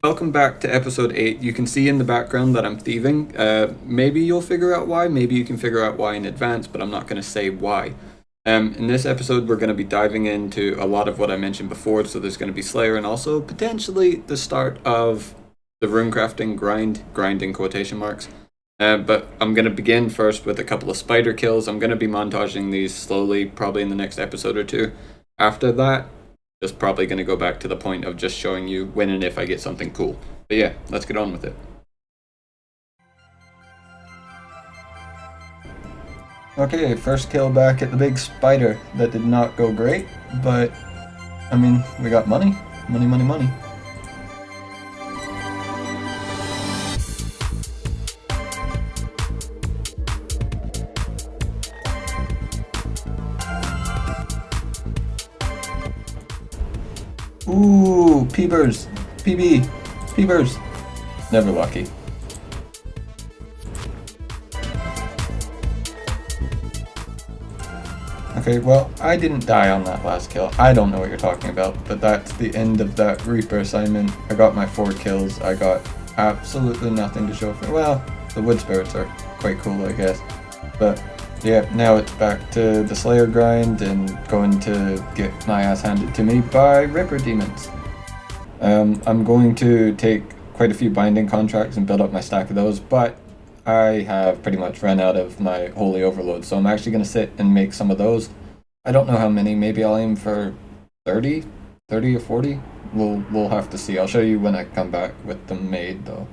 welcome back to episode 8. You can see in the background that I'm thieving. Maybe you'll figure out why, maybe you can figure out why in advance, but I'm not going to say why. In this episode, we're going to be diving into a lot of what I mentioned before, so there's going to be Slayer and also potentially the start of the runecrafting grind in quotation marks. But I'm going to begin first with a couple of spider kills. I'm going to be montaging these slowly, probably in the next episode or two. After that, just probably going to go back to the point of just showing you when and if I get something cool. But yeah, let's get on with it. Okay, first kill back at the big spider. That did not go great, but I mean, we got money. Money. Ooh, Peepers, Peepers. Never lucky. Okay, well, I didn't die on that last kill. I don't know what you're talking about, but that's the end of that Reaper assignment. I got my 4 kills. I got absolutely nothing to show for it. Well, the wood spirits are quite cool, I guess. But yeah, now it's back to the Slayer grind and going to get my ass handed to me by Ripper demons. I'm going to take quite a few binding contracts and build up my stack of those, but I have pretty much run out of my holy overload, so I'm actually going to sit and make some of those. I don't know how many, maybe I'll aim for 30 or 40. We'll have to see. I'll show you when I come back with them made though.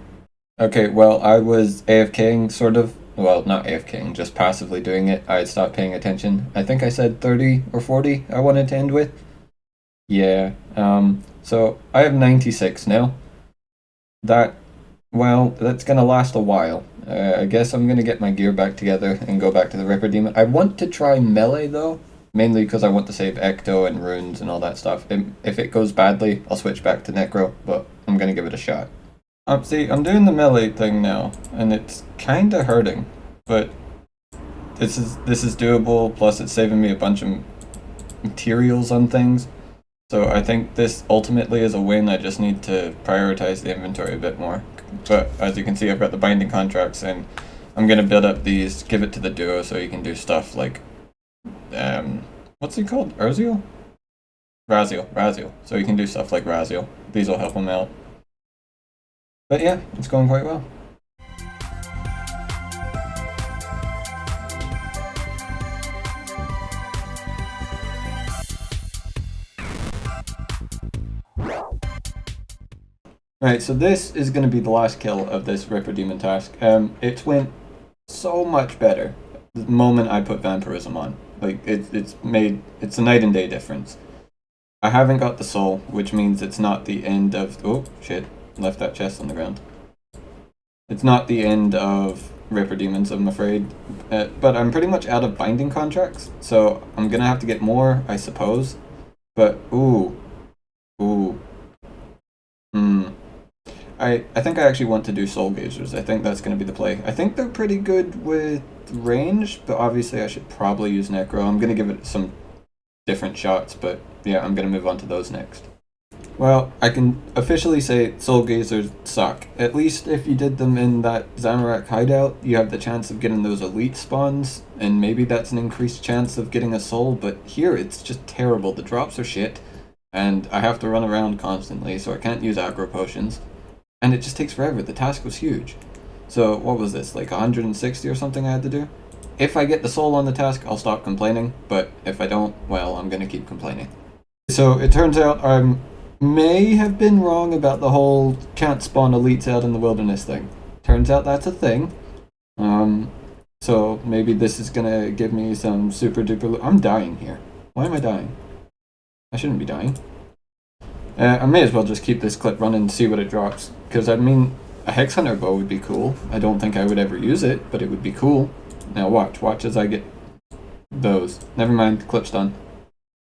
Okay, well, I was AFKing sort of. Well, not AFKing, just passively doing it. I had stopped paying attention. I think I said 30 or 40 I wanted to end with. Yeah, so I have 96 now. That's gonna last a while. I guess I'm gonna get my gear back together and go back to the Ripper Demon. I want to try melee though, mainly because I want to save Ecto and runes and all that stuff. If it goes badly, I'll switch back to Necro, but I'm gonna give it a shot. See, I'm doing the melee thing now, and it's kinda hurting, but this is doable, plus it's saving me a bunch of materials on things. So I think this ultimately is a win. I just need to prioritize the inventory a bit more. But as you can see, I've got the binding contracts, and I'm gonna build up these, give it to the duo so you can do stuff like, what's he called? Urziel? Raziel. So you can do stuff like Raziel. These will help him out. But yeah, it's going quite well. Right, so this is going to be the last kill of this Ripper Demon task. It went so much better the moment I put Vampirism on. Like, it's a night and day difference. I haven't got the soul, which means it's not the end of... Oh, shit. Left that chest on the ground. It's not the end of Ripper Demons, I'm afraid. But I'm pretty much out of binding contracts, so I'm going to have to get more, I suppose. But, I think I actually want to do Soul Gazers. I think that's going to be the play. I think they're pretty good with range, but obviously I should probably use Necro. I'm going to give it some different shots, but yeah, I'm going to move on to those next. Well, I can officially say Soul Gazers suck. At least if you did them in that Zamorak hideout, you have the chance of getting those elite spawns, and maybe that's an increased chance of getting a soul, but here it's just terrible. The drops are shit, and I have to run around constantly, so I can't use aggro potions. And it just takes forever. The task was huge. So what was this, like 160 or something I had to do? If I get the soul on the task, I'll stop complaining, but if I don't, well, I'm gonna keep complaining. So it turns out I may have been wrong about the whole can't spawn elites out in the wilderness thing. Turns out that's a thing. So maybe this is gonna give me some super duper... I'm dying here. Why am I dying? I shouldn't be dying. I may as well just keep this clip running and see what it drops. Because, I mean, a Hex Hunter bow would be cool. I don't think I would ever use it, but it would be cool. Now watch as I get those. Never mind, the clip's done.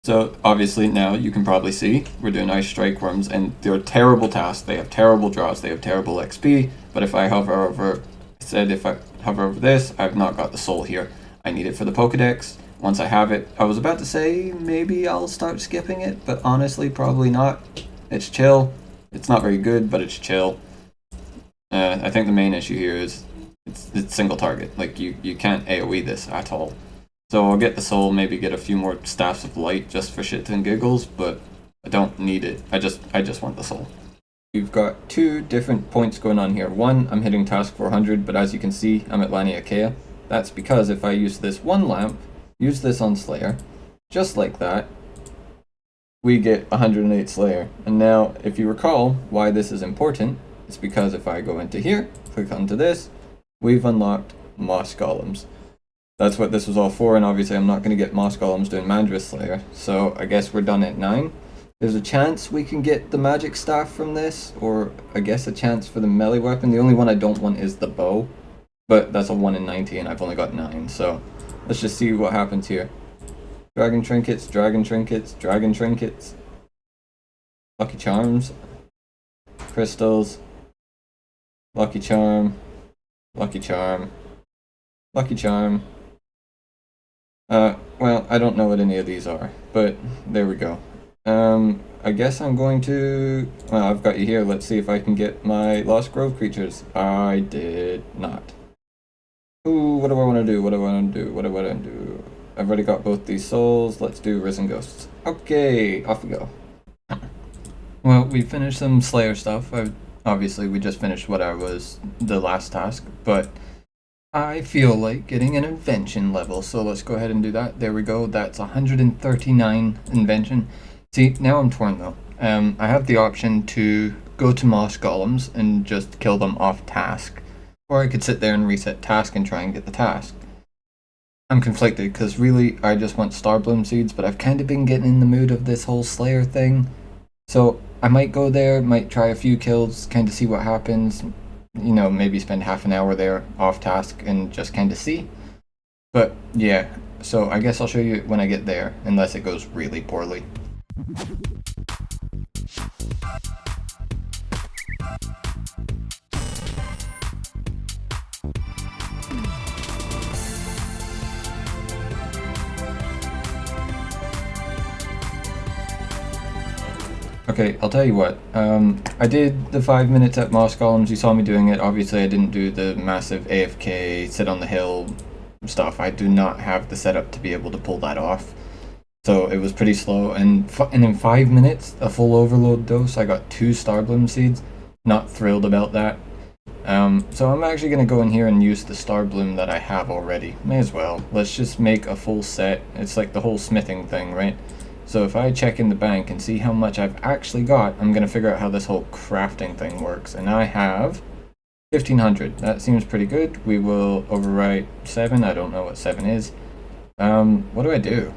So, obviously, now you can probably see we're doing Ice Strike Worms, and they're terrible tasks. They have terrible draws, they have terrible XP, but if I hover over... if I hover over this, I've not got the soul here. I need it for the Pokedex. Once I have it, I was about to say maybe I'll start skipping it, but honestly, probably not. It's chill. It's not very good, but it's chill. I think the main issue here is it's single target. Like you can't AoE this at all. So I'll get the soul, maybe get a few more staffs of light just for shits and giggles, but I don't need it. I just want the soul. We've got two different points going on here. One, I'm hitting task 400, but as you can see, I'm at Laniakea. That's because if I use this one lamp, use this on Slayer, just like that, we get 108 Slayer. And now, if you recall why this is important, it's because if I go into here, click onto this, we've unlocked Moss Golems. That's what this was all for, and obviously I'm not going to get Moss Golems doing Mandris Slayer, so I guess we're done at 9. There's a chance we can get the magic staff from this, or I guess a chance for the melee weapon. The only one I don't want is the bow, but that's a 1 in 90 and I've only got 9, so let's just see what happens here. Dragon trinkets, dragon trinkets, dragon trinkets, lucky charms, crystals, lucky charm, lucky charm, lucky charm. Well, I don't know what any of these are, but there we go. I guess I'm going to... Well, I've got you here. Let's see if I can get my Lost Grove creatures. I did not. Ooh, what do I want to do? What do I want to do? What do I want to do? I've already got both these souls. Let's do Risen Ghosts. Okay, off we go. Well, we finished some Slayer stuff. Obviously, we just finished what I was the last task, but I feel like getting an invention level, so let's go ahead and do that. There we go. That's 139 invention. See, now I'm torn though. I have the option to go to Moss Golems and just kill them off task, or I could sit there and reset task and try and get the task. I'm conflicted because really I just want starbloom seeds, but I've kind of been getting in the mood of this whole Slayer thing, so I might go there, might try a few kills, kind of see what happens. You know, maybe spend half an hour there off task and just kind of see. But yeah, so I guess I'll show you when I get there, unless it goes really poorly. Okay, I'll tell you what. I did the 5 minutes at Moss Golems. You saw me doing it. Obviously, I didn't do the massive AFK, sit on the hill stuff. I do not have the setup to be able to pull that off. So it was pretty slow. And in 5 minutes, a full overload dose, I got 2 starbloom seeds. Not thrilled about that. So I'm actually going to go in here and use the starbloom that I have already. May as well. Let's just make a full set. It's like the whole smithing thing, right? So if I check in the bank and see how much I've actually got, I'm going to figure out how this whole crafting thing works. And I have 1,500. That seems pretty good. We will overwrite 7. I don't know what 7 is. What do I do?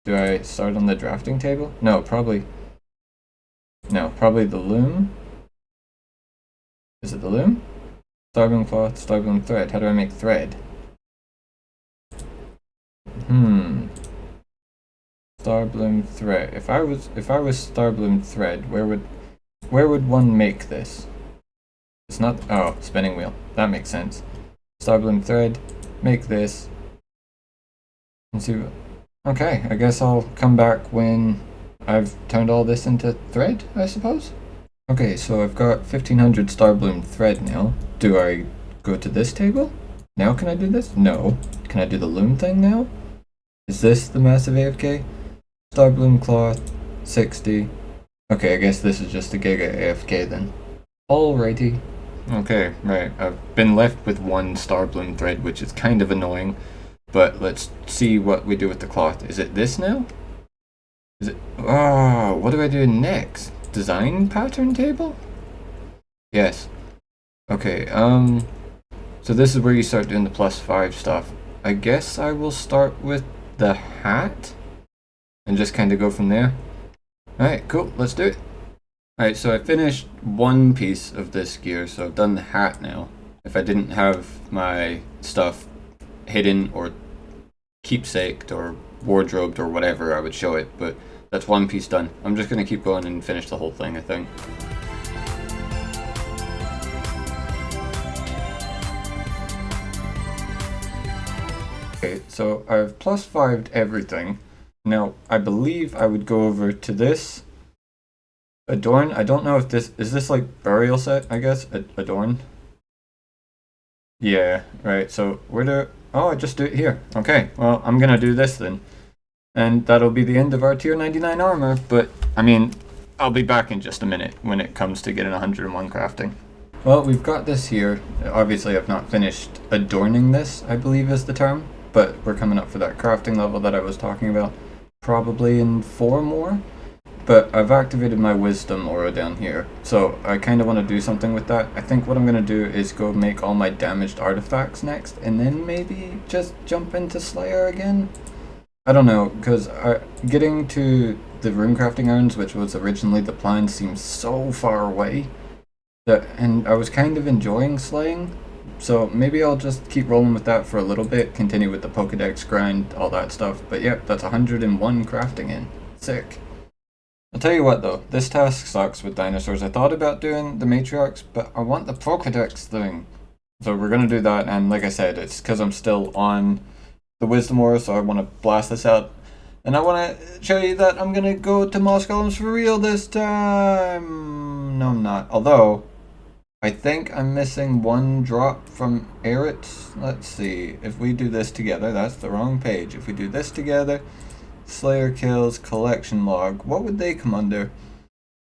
Do I start on the drafting table? No, probably the loom. Is it the loom? Starbloom cloth, starbloom thread. How do I make thread? Starbloom thread. If I was starbloom thread, where would one make this? It's not. Oh, spinning wheel. That makes sense. Starbloom thread. Make this. Let's see. Okay, I guess I'll come back when I've turned all this into thread, I suppose. Okay, so I've got 1,500 starbloom thread now. Do I go to this table? Now can I do this? No. Can I do the loom thing now? Is this the massive AFK? Starbloom cloth, 60. Okay, I guess this is just a Giga AFK then. Alrighty. Okay, right. I've been left with 1 starbloom thread, which is kind of annoying. But let's see what we do with the cloth. Is it this now? Is it... Oh, what do I do next? Design pattern table? Yes. Okay, so this is where you start doing the +5 stuff. I guess I will start with the hat and just kind of go from there. Alright, cool, let's do it. Alright, so I finished 1 piece of this gear, so I've done the hat now. If I didn't have my stuff hidden or keepsaked or wardrobed or whatever, I would show it, but that's 1 piece done. I'm just going to keep going and finish the whole thing, I think. Okay, so I've +5'd everything. Now, I believe I would go over to this Adorn? I don't know if this... Is this like burial set, I guess? Adorn? Yeah, right. So where do... Oh, I just do it here. Okay, well, I'm gonna do this then. And that'll be the end of our tier 99 armor, but, I mean, I'll be back in just a minute when it comes to getting 101 crafting. Well, we've got this here. Obviously, I've not finished adorning this, I believe is the term, but we're coming up for that crafting level that I was talking about. Probably in 4 more. But I've activated my wisdom aura down here, so I kind of want to do something with that. I think what I'm going to do is go make all my damaged artifacts next, and then maybe just jump into Slayer again? I don't know, because getting to the runecrafting urns, which was originally the plan, seems so far away. And I was kind of enjoying slaying, so maybe I'll just keep rolling with that for a little bit, continue with the Pokedex grind, all that stuff. But yep, that's 101 crafting in. Sick. I'll tell you what though, this task sucks with dinosaurs. I thought about doing the matriarchs, but I want the Pokedex thing. So we're gonna do that, and like I said, it's because I'm still on the Wisdom Aura, so I want to blast this out. And I want to show you that I'm gonna go to Moss Golems for real this time. No, I'm not. Although, I think I'm missing 1 drop from Erit. Let's see. If we do this together, that's the wrong page. If we do this together, Slayer kills, collection log. What would they come under?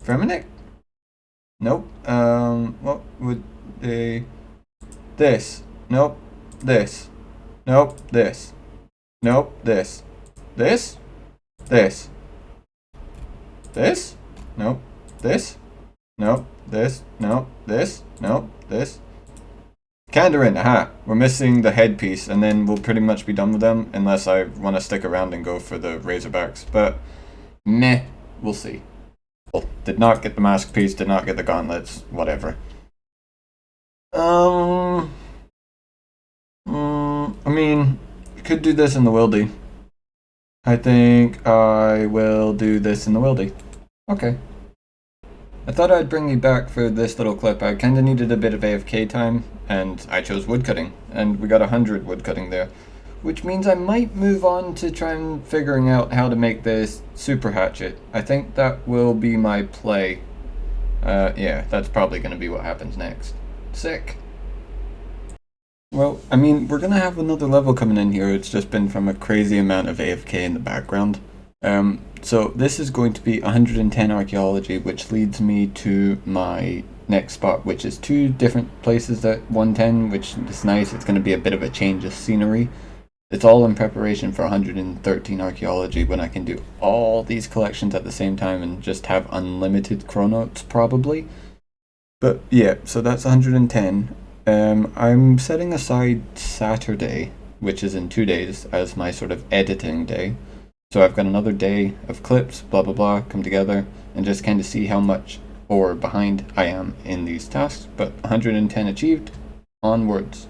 Freminic? Nope. What would they... This. Nope. This. Nope. This. Nope. This. This? This. This? Nope. This? Nope. This? Nope. This? Nope. This? Kandarin, aha! We're missing the headpiece, and then we'll pretty much be done with them, unless I want to stick around and go for the Razorbacks, but meh, we'll see. Did not get the mask piece, did not get the gauntlets, whatever. I mean, could do this in the wildy. I think I will do this in the wildy. Okay. I thought I'd bring you back for this little clip. I kinda needed a bit of AFK time, and I chose woodcutting, and we got 100 woodcutting there. Which means I might move on to try and figuring out how to make this super hatchet. I think that will be my play. Yeah, that's probably gonna be what happens next. Sick. Well, I mean, we're gonna have another level coming in here. It's just been from a crazy amount of AFK in the background. So this is going to be 110 archaeology, which leads me to my next spot, which is 2 different places at 110, which is nice. It's going to be a bit of a change of scenery. It's all in preparation for 113 archaeology, when I can do all these collections at the same time and just have unlimited chronotes, probably. But yeah, so that's 110. I'm setting aside Saturday, which is in 2 days, as my sort of editing day. So I've got another day of clips, blah blah blah, come together, and just kind of see how much or behind I am in these tasks. But 110 achieved, onwards.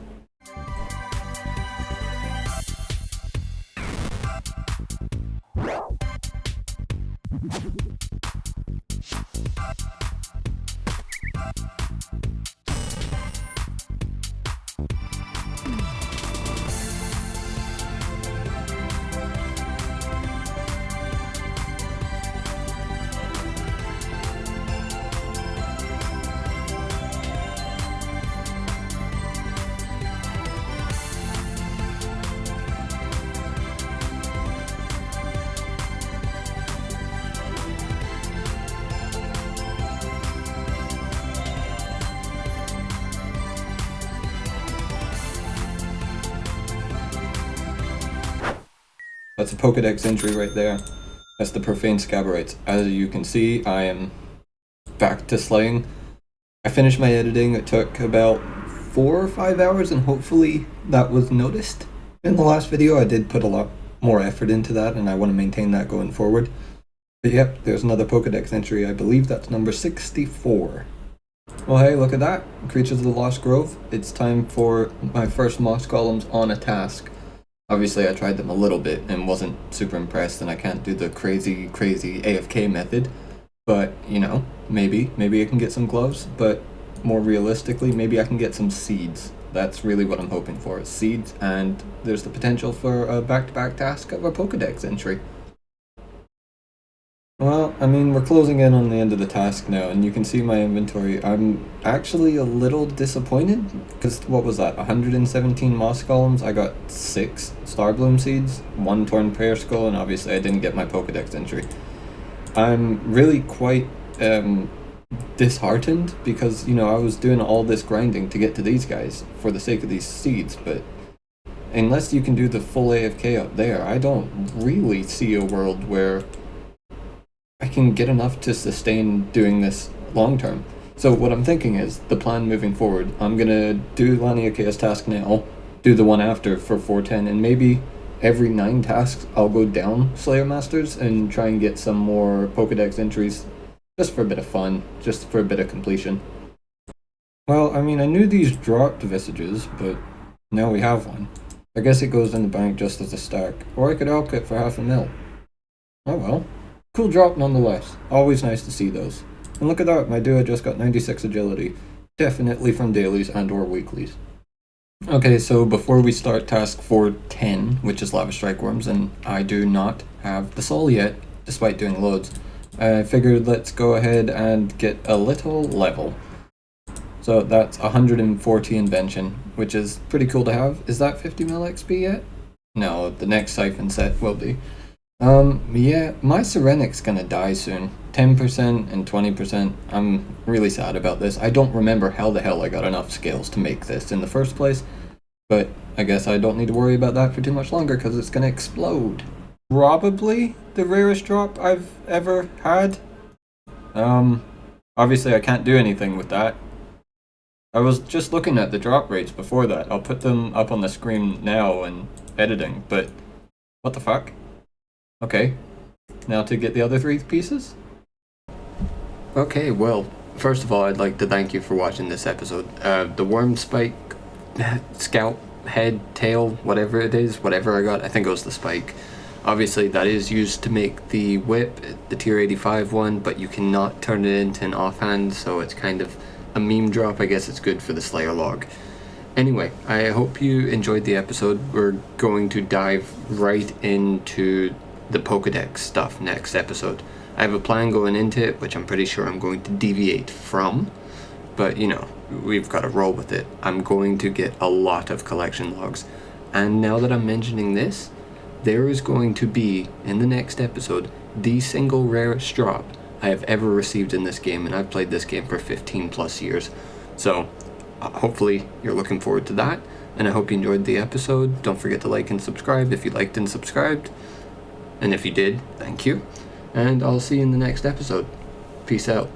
That's a Pokedex entry right there. That's the Profane Scabberites. As you can see, I am back to slaying. I finished my editing. It took about 4 or 5 hours, and hopefully that was noticed. In the last video, I did put a lot more effort into that, and I want to maintain that going forward. But yep, there's another Pokedex entry. I believe that's number 64. Well, hey, look at that. Creatures of the Lost Grove. It's time for my first Moss Golems on a task. Obviously, I tried them a little bit and wasn't super impressed, and I can't do the crazy AFK method. But, you know, maybe I can get some gloves, but more realistically, maybe I can get some seeds. That's really what I'm hoping for, is seeds, and there's the potential for a back-to-back task of a Pokedex entry. Well, I mean, we're closing in on the end of the task now, and you can see my inventory. I'm actually a little disappointed, because what was that, 117 Moss Golems? I got 6 starbloom seeds, 1 torn prayer skull, and obviously I didn't get my Pokedex entry. I'm really quite disheartened, because, you know, I was doing all this grinding to get to these guys for the sake of these seeds, but unless you can do the full AFK up there, I don't really see a world where I can get enough to sustain doing this long term. So what I'm thinking is, the plan moving forward, I'm gonna do Laniakea's task now, do the one after for 410, and maybe every 9 tasks I'll go down Slayer Masters and try and get some more Pokedex entries, just for a bit of fun, just for a bit of completion. Well, I mean, I knew these dropped Visages, but now we have one. I guess it goes in the bank just as a stack, or I could elk it for 500,000. Oh well. Cool drop nonetheless. Always nice to see those. And look at that, my duo just got 96 agility. Definitely from dailies and or weeklies. Okay, so before we start task 410, which is Lava Strike Worms, and I do not have the soul yet, despite doing loads, I figured let's go ahead and get a little level. So that's 140 invention, which is pretty cool to have. Is that 50 mil XP yet? No, the next siphon set will be. Yeah, my Serenic's gonna die soon. 10% and 20%. I'm really sad about this. I don't remember how the hell I got enough scales to make this in the first place, but I guess I don't need to worry about that for too much longer because it's gonna explode. Probably the rarest drop I've ever had. Obviously I can't do anything with that. I was just looking at the drop rates before that. I'll put them up on the screen now and editing, but what the fuck? Okay, now to get the other 3 pieces? Okay, well, first of all, I'd like to thank you for watching this episode. The worm spike, scalp, head, tail, whatever it is, whatever I got, I think it was the spike. Obviously, that is used to make the whip, the tier 85 one, but you cannot turn it into an offhand, so it's kind of a meme drop. I guess it's good for the Slayer log. Anyway, I hope you enjoyed the episode. We're going to dive right into the Pokedex stuff next episode. I have a plan going into it, which I'm pretty sure I'm going to deviate from, but you know, we've got to roll with it. I'm going to get a lot of collection logs, and now that I'm mentioning this, there is going to be, in the next episode, the single rarest drop I have ever received in this game, and I've played this game for 15 plus years, so hopefully you're looking forward to that, and I hope you enjoyed the episode. Don't forget to like and subscribe if you liked and subscribed. And if you did, thank you. And I'll see you in the next episode. Peace out.